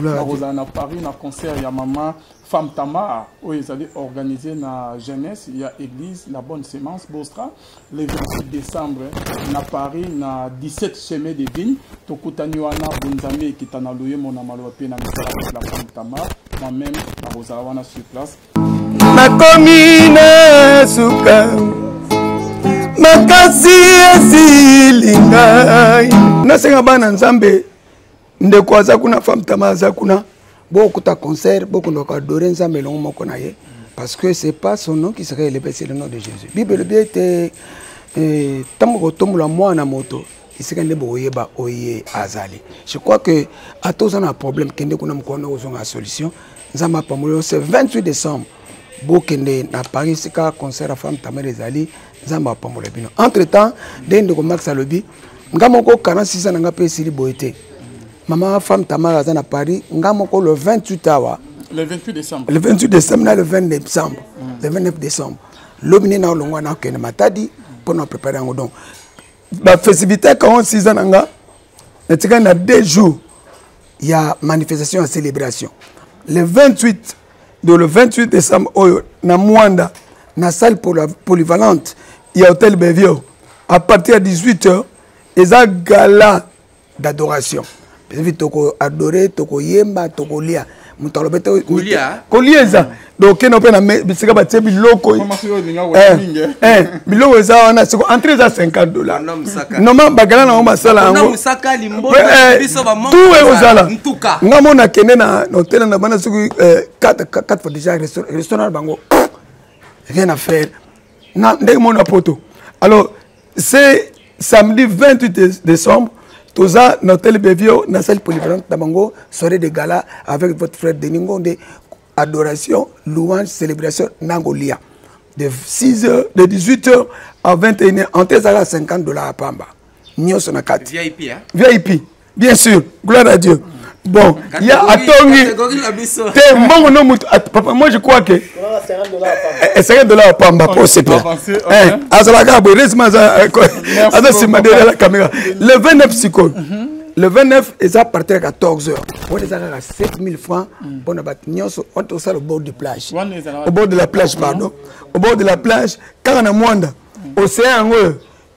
À Paris, na concert, il y a maman, femme Tamar, où ils allaient organiser la jeunesse, il y a église, la bonne sémence, Bostra, le 28 décembre, na Paris, na 17 chemins de vignes, Tokutaniwana, Bunzame, qui t'a loué mon amalopé, na la femme Tamar, moi-même, na Rosawana sur place. Ma commune, Souka, ma kasi, Lingai, na Sengabana Nzambe. Ndeko azakuna femme tamaza kuna beaucoup ta concert beaucoup ndoka adorer nzambe longo moko na ye parce que c'est pas son nom qui serait élevé, c'est le nom de Jésus. Bible bien était tambo tomola mwana moto isikande boyeba oye azali. Je crois que à tous on a un problème kende kuna mkono ozonga solution nzamba pamolo c'est 28 décembre bokende na Paris sika concert à femme tamere ezali nzamba pamolo bino. Entre temps ndeko Max alobi ngamoko 46 ans nga pe siri boyete. Maman femme Tamara à Paris, ngamoko le 28 awa. Le 28 décembre. Le 28 décembre, le 29 décembre. Le 29 décembre. L'obni na olongwa na okene matadi pour nous préparer un don. La festivité 46 ans nga, netika na 2 jours. Il y a manifestation et célébration. Le 28 décembre na Mwanda, na salle polyvalente, il y a hôtel Bevio. À partir de 18h, il y a gala d'adoration. Toko adorer, toko yemba, toko lia. Mutalobete kolia za. Donc keno pe na bisika batie biloko. Biloko za wana siko entrée za $50. Noma bagala na ngoma sala ngo. Noma musaka limbo biso ba mongo. Tout ezala. Ntuka. Ngamo na kene na hôtel na bana siko 4 fois déjà restaurant bango. Rien à faire. Na ndenge mona poto. Alors c'est samedi 28 décembre. Tout ça, notre Bevio, dans salle polyvalente d'Amango, soirée de gala avec votre frère Deningo de adoration, louange, célébration, Nangolia. De 6h, de 18h à 21h, en tête à $50 à Pamba. Nyo Sonakat. VIP, hein? VIP, bien sûr. Gloire à Dieu. Bon, il y a Atongi. Papa, moi je crois que. $50 à Pamba, pour c'est bien. Le 29 psycho. Le 29, ils ont parti à 14h. On les a à 7000 francs pour nous battre. On est au bord de la plage. Au bord de la plage, pardon. Au bord de la plage, quand on a moins océan,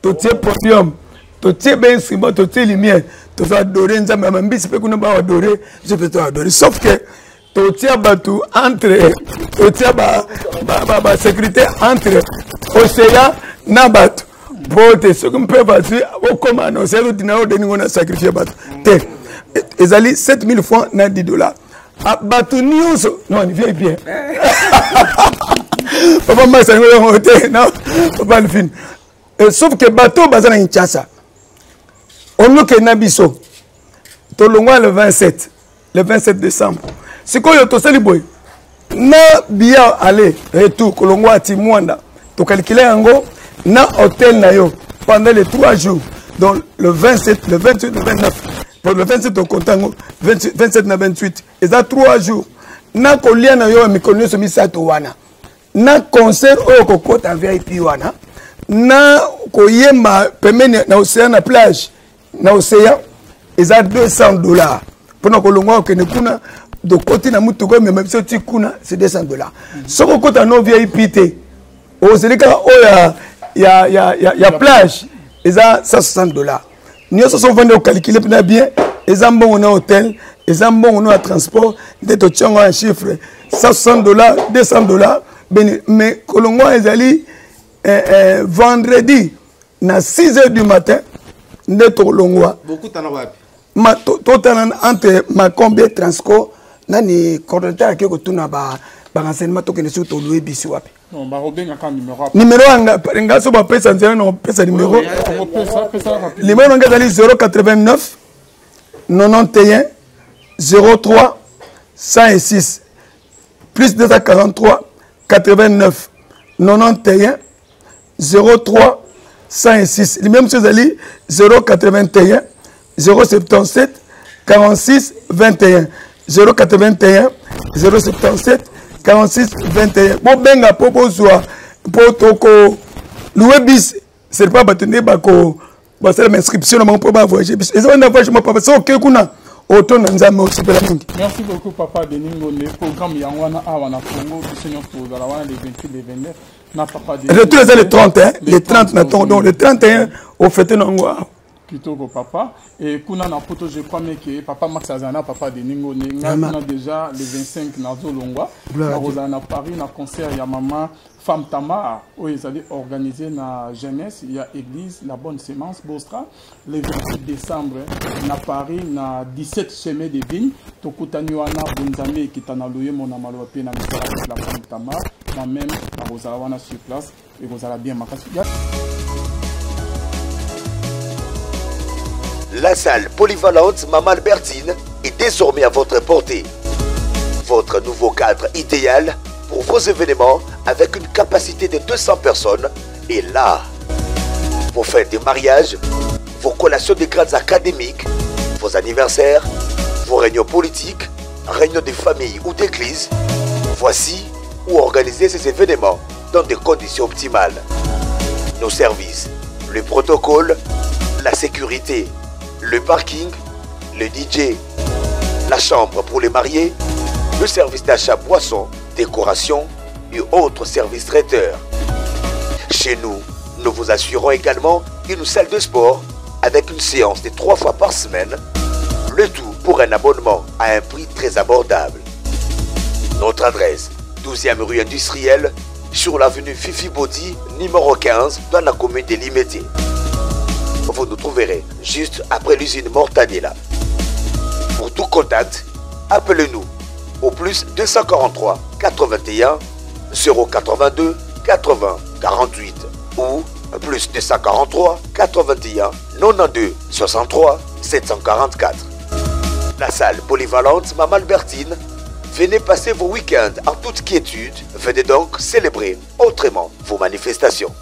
tout est podium, tout est bien instrument, tout est lumière. Tu vas adorer, même si tu peux adorer, je peux t'adorer. Sauf que tu as battu entre, tu as la sécurité entre océan et battu. Pour te ce qu'on peut faire, au commandant, c'est le dîner de nous a sacrifié battu. Ils allaient 7000 francs dans $10. À battu news, non, il vient bien. Papa, moi, c'est un hôtel, non, papa, le film. Sauf que bateau, bazar en Kinshasa. On nous que Nabiso, Tolongwa le 27 décembre. C'est quoi le toseli boy? Na bien aller retour Kolongwa ti Mwanda. To calculer ango na hôtel na yo pendant les 3 jours. Donc le 27, le 28, le 29. Pour le 27 au contango, 27 na 28. Et ça 3 jours. Na kolia na yo mi konyo so mi sato wana. Na concert au kokota VIP wana. Na koyema pemene na océan na plage. Na océan, ils ont $200. Pour nous, Kolongwa, de côté na mutugo, mais même si tu kuna, c'est $200. Ce qu'on compte à nos VIP, au Sénégal, il y a plage, ils ont $160. Nous sommes vendus au calculer bien, ils ont bon hôtel, ils ont bon transport, ils ont un chiffre, $160, $200. Mais Kolongwa, ils allaient vendredi, à 6h du matin. Beaucoup entre ma combien transco nani coordinateur qui est na ba renseignement to kene surtout louer biso wapi non ba robenga ka numéro nga so ba pesa nzela no pesa numéro numéro nga dali 089 91 03 106 plus 243 89 91 03 106. Les mêmes choses, 081 077 46 21. 081 077 46 21. Bon, benga popo soit pour toko louer bis. C'est pas bâtonner bako. Bah c'est l'inscription dans mon programme voyage. Et ça on a voyage mon papa. C'est ok kuna. auto na nzambe osepela mingi. Merci beaucoup papa Denis Ngone. Programme Yangwana Awana Congo, Seigneur Tozalawana les 28 les 29. Na papa Denis. Et tous les ans les 30 hein, les 30 maintenant donc le 31 au fête nango. Kitoko papa et kuna na poto je crois que papa Max Azana papa Denis Ngone ngana déjà le 25 na Zolongwa na Rosana Paris na concert ya maman Femme Tamar, où ils allaient organiser la jeunesse, il y a église, la bonne sémence, Bostra, le 28 décembre, à Paris, na 17 chemins de vignes, Tokutanyuana, Bunzame, qui t'en a loué mon amalope, na la Femme Tamar, moi-même, na Rosalawana sur place, et Rosala bien ma casse. La salle polyvalente Maman Albertine est désormais à votre portée. Votre nouveau cadre idéal pour vos événements avec une capacité de 200 personnes est là. Vos fêtes de mariage, vos collations de grades académiques, vos anniversaires, vos réunions politiques, réunions de famille ou d'église, voici où organiser ces événements dans des conditions optimales. Nos services, le protocole, la sécurité, le parking, le DJ, la chambre pour les mariés, le service d'achat boissons, décoration et autres services traiteurs. Chez nous, nous vous assurons également une salle de sport avec une séance de 3 fois par semaine, le tout pour un abonnement à un prix très abordable. Notre adresse, 12e rue industrielle, sur l'avenue Fifi Bodi, numéro 15, dans la commune de Limété. Vous nous trouverez juste après l'usine Mortadella. Pour tout contact, appelez-nous au plus 243 81 082 80 48 ou plus 243 81 92 63 744. La salle polyvalente Maman Albertine, venez passer vos week-ends en toute quiétude, venez donc célébrer autrement vos manifestations.